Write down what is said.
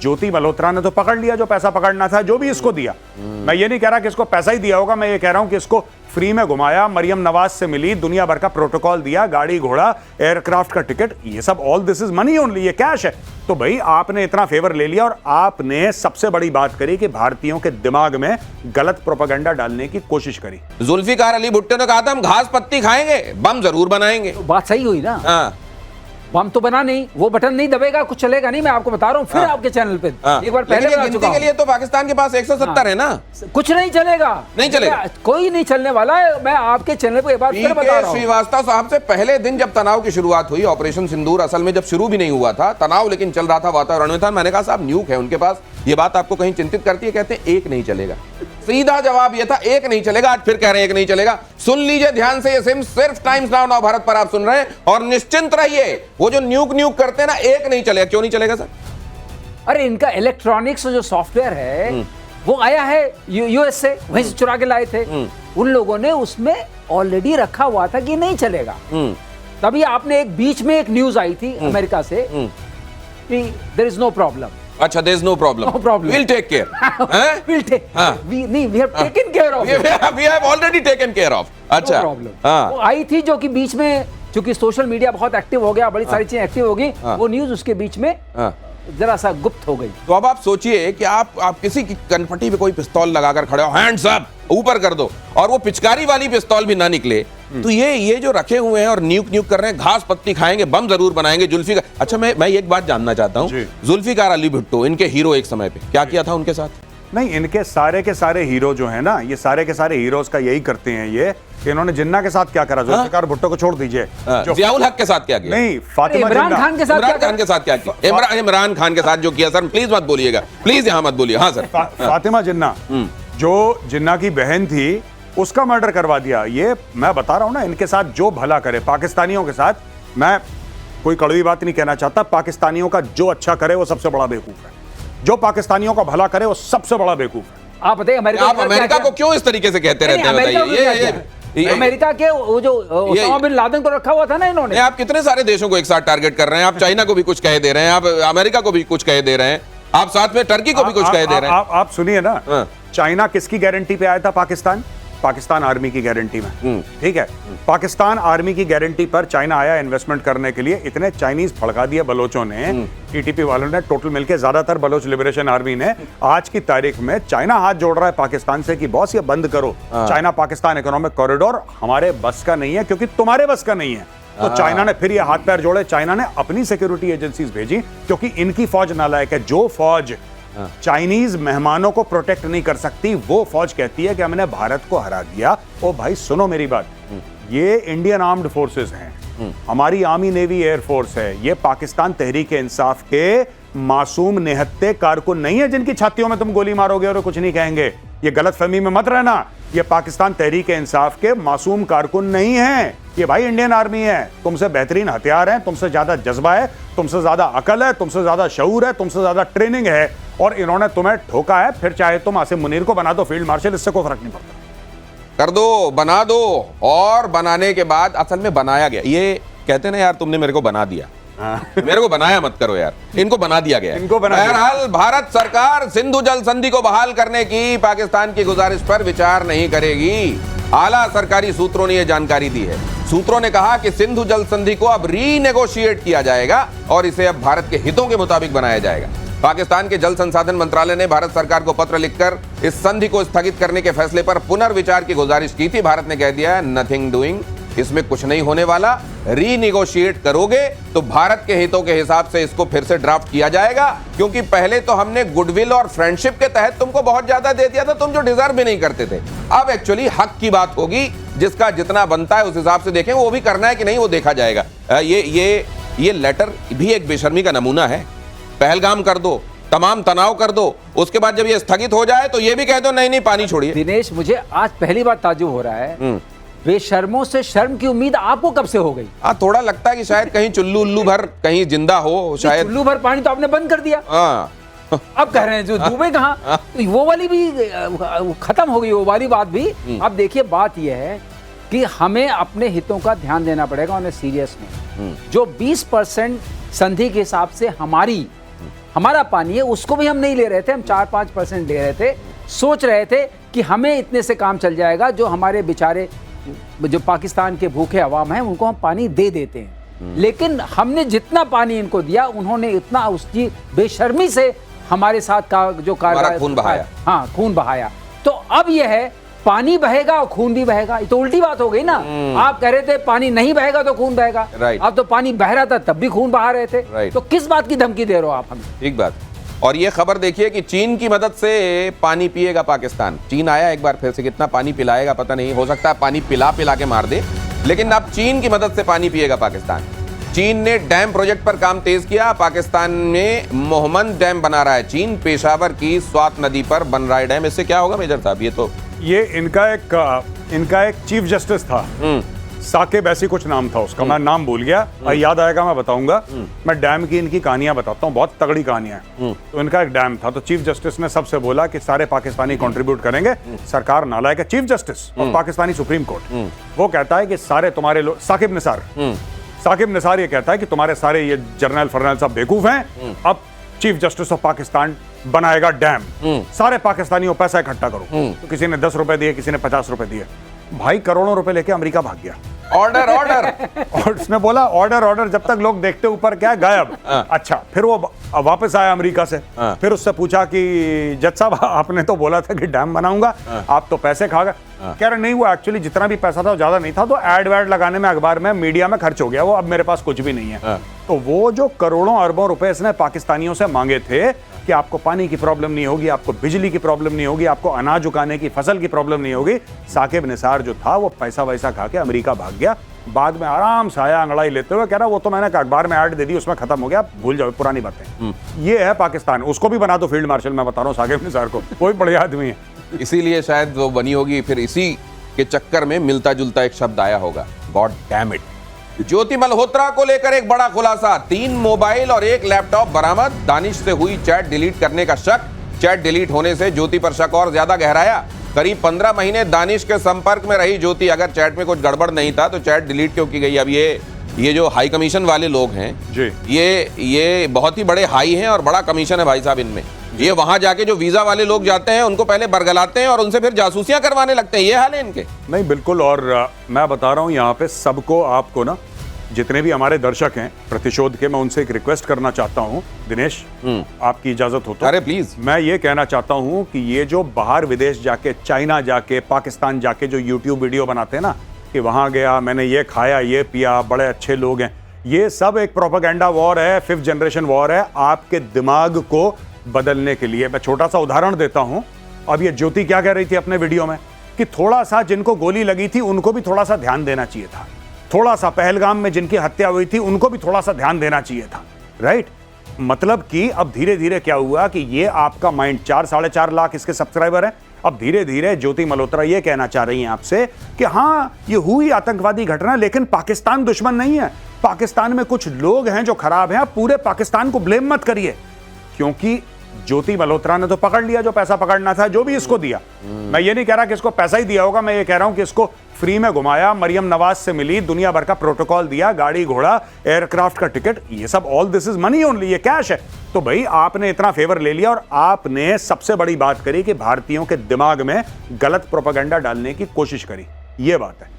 ज्योति मल्होत्रा ने तो पकड़ लिया जो पैसा पकड़ना था, जो भी इसको दिया। मैं ये नहीं कह रहा कि इसको पैसा ही दिया होगा, मैं ये कह रहा हूं कि इसको फ्री में घुमाया, मरियम नवाज से मिली, दुनिया भर का प्रोटोकॉल दिया, गाड़ी घोड़ा, एयरक्राफ्ट का टिकट, ये सब all this is money only, ये कैश है। तो भाई आपने इतना फेवर ले लिया और आपने सबसे बड़ी बात करी कि भारतीयों के दिमाग में गलत प्रोपेगेंडा डालने की कोशिश करी। जुल्फिकार अली भुट्टो ने कहा था हम घास पत्ती खाएंगे, बम जरूर बनाएंगे। तो बात सही हुई ना। हाँ। बम तो बना नहीं, वो बटन नहीं दबेगा, कुछ चलेगा नहीं। मैं आपको बता रहा हूँ फिर आपके चैनल पे एक बार पहले बता चुका हूं। के लिए तो पाकिस्तान के पास 170 है ना, कुछ नहीं चलेगा, नहीं चलेगा, कोई नहीं चलने वाला है। मैं आपके चैनल पे एक बार फिर बता रहा हूं। श्रीवास्तव साहब से पहले दिन जब तनाव की शुरुआत हुई, ऑपरेशन सिंदूर असल में जब शुरू भी नहीं हुआ था, तनाव लेकिन चल रहा था, वातावरण में था, मैंने कहा साहब न्यूक है उनके पास, ये बात आपको कहीं चिंतित करती है? कहते हैं एक नहीं चलेगा। सीधा जवाब ये था, एक नहीं चलेगा। आज फिर कह रहे हैं एक नहीं चलेगा। सुन लीजिए ध्यान से, ये सिर्फ टाइम्स नाउ नव भारत पर आप सुन रहे हैं, और निश्चिंत रहिए, वो जो न्यूक करते हैं ना, एक नहीं चलेगा। क्यों नहीं चलेगा सर? अरे इनका इलेक्ट्रॉनिक्स जो सॉफ्टवेयर है वो आया है यूएस से, वहीं से चुरा के लाए थे। उन लोगों ने उसमें ऑलरेडी रखा हुआ था कि नहीं चलेगा। तभी आपने एक बीच में एक न्यूज आई थी अमेरिका से कि देयर इज नो प्रॉब्लम। अच्छा, there is no problem, no problem, will take care, will take, we have taken care of, we have already taken care of. अच्छा, वो आई थी जो कि बीच में, चूंकि सोशल मीडिया बहुत एक्टिव हो गया, बड़ी सारी चीजें एक्टिव हो गई, वो न्यूज उसके बीच में जरा सा गुप्त हो गई। तो अब आप सोचिए कि आप किसी की कनपटी पे कोई पिस्तौल लगाकर खड़े हो, हैंड्स अप, ऊपर कर दो, और वो पिचकारी वाली पिस्तौल भी ना निकले, तो ये जो रखे हुए हैं और न्यूक कर रहे हैं, घास पत्ती खाएंगे, बम जरूर बनाएंगे। जुल्फिकार, अच्छा मैं एक बात जानना चाहता हूँ, जुल्फिकार अली भुट्टो इनके हीरो एक समय पे क्या किया था उनके साथ? नहीं, इनके सारे के सारे हीरो जो है ना, ये सारे के सारे हीरोज का यही करते हैं ये कि इन्होंने जिन्ना के साथ क्या करा। जुल्फिकार भुट्टो को छोड़ दीजिए, जियाउल हक के साथ क्या किया? नहीं, फातिमा इमरान खान के साथ क्या किया? इमरान खान के साथ जो किया, सर प्लीज मत बोलिएगा, प्लीज यहाँ मत बोलिए। हाँ सर, फातिमा जिन्ना, जो जिन्ना की बहन थी, उसका मर्डर करवा दिया। ये मैं बता रहा हूं ना, इनके साथ जो भला करे पाकिस्तानियों के साथ, मैं कोई कड़वी बात नहीं कहना चाहता, पाकिस्तानियों का जो अच्छा करे वो सबसे बड़ा बेवकूफ है, जो पाकिस्तानियों का भला करे वो सबसे बड़ा बेवकूफ है। आप बताइए अमेरिका को क्यों इस तरीके से कहते रहते हैं? बताइए, अमेरिका के वो जो ओसामा बिन लादेन को रखा हुआ था ना इन्होंने। आप कितने सारे देशों को एक साथ टारगेट कर रहे हैं? आप चाइना को भी कुछ कह दे रहे हैं, आप अमेरिका को भी कुछ कह दे रहे हैं, आप साथ में टर्की को भी कुछ कह दे रहे हैं। आप सुनिए ना, चाइना किसकी गारंटी पे आया था? पाकिस्तान आर्मी की गारंटी में, ठीक है। पाकिस्तान आर्मी की गारंटी पर चाइना आया इन्वेस्टमेंट करने के लिए, इतने चाइनीज फड़का दिए बलोचों ने, टीटीपी वालों ने, टोटल मिलके ज्यादातर बलोच लिबरेशन आर्मी ने। आज की तारीख में चाइना हाथ जोड़ रहा है पाकिस्तान से कि बॉस ये बंद करो, चाइना पाकिस्तान इकोनॉमिक कॉरिडोर हमारे बस का नहीं है, क्योंकि तुम्हारे बस का नहीं है। तो चाइना ने फिर ये हाथ पैर जोड़े, चाइना ने अपनी सिक्योरिटी एजेंसीज भेजी, क्योंकि इनकी फौज नालायक है। जो फौज चाइनीज मेहमानों को प्रोटेक्ट नहीं कर सकती, वो फौज कहती है कि हमने भारत को हरा दिया। ओ भाई सुनो मेरी बात, ये इंडियन आर्म्ड फोर्सेस हैं, हमारी आर्मी नेवी एयरफोर्स है, ये पाकिस्तान तहरीक इंसाफ के मासूम निहत्ते कारकुन नहीं है जिनकी छातियों में तुम गोली मारोगे और कुछ नहीं कहेंगे। ये गलतफहमी में मत रहना, ये पाकिस्तान तहरीक इंसाफ के मासूम कारकुन नहीं है, ये भाई इंडियन आर्मी है। तुमसे बेहतरीन हथियार हैं, तुमसे ज्यादा जज्बा है, तुमसे ज्यादा अकल है, तुमसे ज्यादा शऊर है, तुमसे ज्यादा ट्रेनिंग है, और इन्होंने तुम्हें ठोका है। फिर चाहे तुम आसिम मुनीर को बना दो फील्ड मार्शल, इससे कोई फर्क नहीं पड़ता। कर दो, बना दो, और बनाने के बाद असल में बनाया गया। ये कहते ना यार तुमने मेरे को बना दिया, मेरे को बनाया मत करो यार, इनको बना दिया गया। बहरहाल भारत सरकार सिंधु जल संधि को बहाल करने की पाकिस्तान की गुजारिश पर विचार नहीं करेगी। आला सरकारी सूत्रों ने यह जानकारी दी है। सूत्रों ने कहा कि सिंधु जल संधि को अब रीनेगोशिएट किया जाएगा और इसे अब भारत के हितों के मुताबिक बनाया जाएगा। पाकिस्तान के जल संसाधन मंत्रालय ने भारत सरकार को पत्र लिखकर इस संधि को स्थगित करने के फैसले पर पुनर्विचार की गुजारिश की थी। भारत ने कह दिया नथिंग डूइंग, इसमें कुछ नहीं होने वाला, रीनिगोशिएट करोगे तो भारत के हितों के हिसाब से इसको फिर से ड्राफ्ट किया जाएगा, क्योंकि पहले तो हमने गुडविल और फ्रेंडशिप के तहत तुमको बहुत ज्यादा दे दिया था, तुम जो डिजर्व भी नहीं करते थे। अब एक्चुअली हक की बात होगी, जिसका जितना बनता है उस हिसाब से देखें, वो भी करना है कि नहीं वो देखा जाएगा। ये लेटर भी एक बेशर्मी का नमूना है। पहलगाम कर दो, तमाम तनाव कर दो, उसके बाद जब ये स्थगित हो जाए तो ये भी कह दो नहीं पानी छोड़िए। दिनेश, मुझे आज पहली बार ताज्जुब हो रहा है, बेशर्मों से शर्म की उम्मीद आपको कब से हो गई? थोड़ा लगता है कि शायद कहीं चुल्लू उल्लू भर कहीं जिंदा हो, शायद चुल्लू भर पानी तो आपने बंद कर दिया। अब कह रहे हैं जो डूबे कहाँ, तो वो वाली भी खत्म हो गई, वो वाली बात भी। अब देखिए बात यह है कि हमें अपने हितों का ध्यान देना पड़ेगा, उन्हें सीरियस में। जो 20% संधि के हिसाब से हमारी हमारा पानी है उसको भी हम नहीं ले रहे थे, हम 4-5% ले रहे थे, सोच रहे थे कि हमें इतने से काम चल जाएगा, जो हमारे बेचारे जो पाकिस्तान के भूखे अवाम हैं उनको हम पानी दे देते हैं। लेकिन हमने जितना पानी इनको दिया उन्होंने इतना उसकी बेशर्मी से हमारे साथ का जो कार्य खून बहाया। हाँ, खून बहाया। तो अब यह है पानी बहेगा और खून भी बहेगा, ये तो उल्टी बात हो गई ना। आप कह रहे थे पानी नहीं बहेगा तो खून बहेगा, अब तो पानी बह रहा था तब भी खून बहा रहे थे, तो किस बात की धमकी दे रहे हो आप हमें? ठीक बात। और ये खबर देखिए कि चीन की मदद से पानी पिएगा पाकिस्तान। चीन आया एक बार फिर से, कितना पानी पिलाएगा पता नहीं, हो सकता है पानी पिला पिला के मार दे, लेकिन अब चीन की मदद से पानी पिएगा पाकिस्तान। चीन ने डैम प्रोजेक्ट पर काम तेज किया। पाकिस्तान में मोहम्मद डैम बना रहा है चीन, पेशावर की स्वात नदी पर बन रहा है डैम। इससे क्या होगा मेजर साहब? ये इनका एक चीफ जस्टिस था, साकिब ऐसी कुछ नाम था उसका, मैं नाम भूल गया, याद आएगा मैं बताऊंगा। मैं डैम की इनकी कहानियां बताता हूँ, बहुत तगड़ी कहानियां हैं। तो इनका एक डैम था, तो चीफ जस्टिस ने सबसे बोला कि सारे पाकिस्तानी कंट्रीब्यूट करेंगे। सरकार नालायक है। चीफ जस्टिस और पाकिस्तानी सुप्रीम कोर्ट, वो कहता है कि सारे तुम्हारे लोग, साकिब निसार ये कहता है कि तुम्हारे सारे ये जर्नल फर्नल सब बेवकूफ हैं। अब चीफ जस्टिस ऑफ पाकिस्तान बनाएगा डैम, सारे पाकिस्तानियों पैसा इकट्ठा करो। तो किसी ने 10 रुपए दिए, किसी ने 50 रुपए दिए, भाई करोड़ों रुपए लेके अमेरिका भाग गया। ऑर्डर और उसने बोला ऑर्डर, जब तक लोग देखते ऊपर क्या गायब। अच्छा, फिर वो वापस आया अमेरिका से, फिर उससे पूछा कि जज साहब आपने तो बोला था कि डैम बनाऊंगा, आप तो पैसे खा गए। कह रहे नहीं, वो एक्चुअली जितना भी पैसा था वो ज्यादा नहीं था, तो एड वैड लगाने में, अखबार में, मीडिया में खर्च हो गया, वो अब मेरे पास कुछ भी नहीं है। तो वो जो करोड़ों अरबों रुपए इसने पाकिस्तानियों से मांगे थे कि आपको पानी की प्रॉब्लम नहीं होगी, आपको बिजली की प्रॉब्लम नहीं होगी, आपको अनाज उगाने की फसल की प्रॉब्लम नहीं होगी, साकिब निसार जो था वो पैसा वैसा खा के अमेरिका भाग गया। बाद में आराम से आया अंगड़ाई लेते हुए, कह रहा वो तो मैंने अखबार में ऐड दे दी, उसमें खत्म हो गया, भूल जाओ पुरानी बातें। ये है पाकिस्तान। उसको भी बना दो फील्ड मार्शल, मैं बता रहा हूँ साकिब निसार को, कोई बढ़िया आदमी है। इसीलिए शायद वो बनी होगी, फिर इसी के चक्कर में मिलता जुलता एक शब्द आया होगा, गॉड डैम इट। ज्योति मल्होत्रा को लेकर एक बड़ा खुलासा, 3 मोबाइल और 1 लैपटॉप बरामद। दानिश से हुई चैट डिलीट करने का शक, चैट डिलीट होने से ज्योति पर शक और ज्यादा गहराया। करीब 15 महीने दानिश के संपर्क में रही ज्योति, अगर चैट में कुछ गड़बड़ नहीं था तो चैट डिलीट क्यों की गई? अब ये जो हाई कमीशन वाले लोग हैं जी, ये बहुत ही बड़े हाई हैं और बड़ा कमीशन है भाई साहब इनमें। ये वहां जाके जो वीजा वाले लोग जाते हैं उनको पहले बरगलाते हैं और उनसे फिर जासूसियां करवाने लगते हैं। ये हाल है इनके। नहीं बिल्कुल, और मैं बता रहा हूं यहाँ पे सबको, आपको ना, जितने भी हमारे दर्शक हैं प्रतिशोध के, मैं उनसे एक रिक्वेस्ट करना चाहता हूं। दिनेश, आपकी इजाजत हो तो? अरे प्लीज। मैं ये कहना चाहता हूं कि ये जो बाहर विदेश जाके, चाइना जाके, पाकिस्तान जाके जो यूट्यूब वीडियो बनाते हैं ना, कि वहां गया, मैंने ये खाया, ये पिया, बड़े अच्छे लोग हैं, ये सब एक प्रोपेगेंडा वॉर है, 5th जनरेशन वॉर है, आपके दिमाग को बदलने के लिए। मैं छोटा सा उदाहरण देता हूं। अब ये ज्योति क्या कह रही थी अपने वीडियो में कि थोड़ा सा जिनको गोली लगी थी उनको भी थोड़ा सा ध्यान देना चाहिए था, थोड़ा सा पहलगाम में जिनकी हत्या हुई थी उनको भी थोड़ा सा ध्यान देना चाहिए था, राइट? मतलब कि अब धीरे धीरे क्या हुआ कि ये आपका माइंड, 4-4.5 लाख इसके सब्सक्राइबर हैं, अब धीरे धीरे ज्योति मल्होत्रा ये कहना चाह रही हैं आपसे कि हाँ ये हुई आतंकवादी घटना, लेकिन पाकिस्तान दुश्मन नहीं है, पाकिस्तान में कुछ लोग हैं जो खराब हैं, आप पूरे पाकिस्तान को ब्लेम मत करिए। क्योंकि ज्योति मल्होत्रा ने तो पकड़ लिया जो पैसा पकड़ना था, जो भी इसको दिया। मैं ये नहीं कह रहा कि इसको पैसा ही दिया होगा, मैं ये कह रहा हूं कि इसको फ्री में घुमाया, मरियम नवाज से मिली, दुनिया भर का प्रोटोकॉल दिया, गाड़ी घोड़ा, एयरक्राफ्ट का टिकट, ये सब all this is money only, ये कैश है। तो भाई आपने इतना फेवर ले लिया और आपने सबसे बड़ी बात करी कि भारतीयों के दिमाग में गलत प्रोपेगेंडा डालने की कोशिश करी, ये बात है।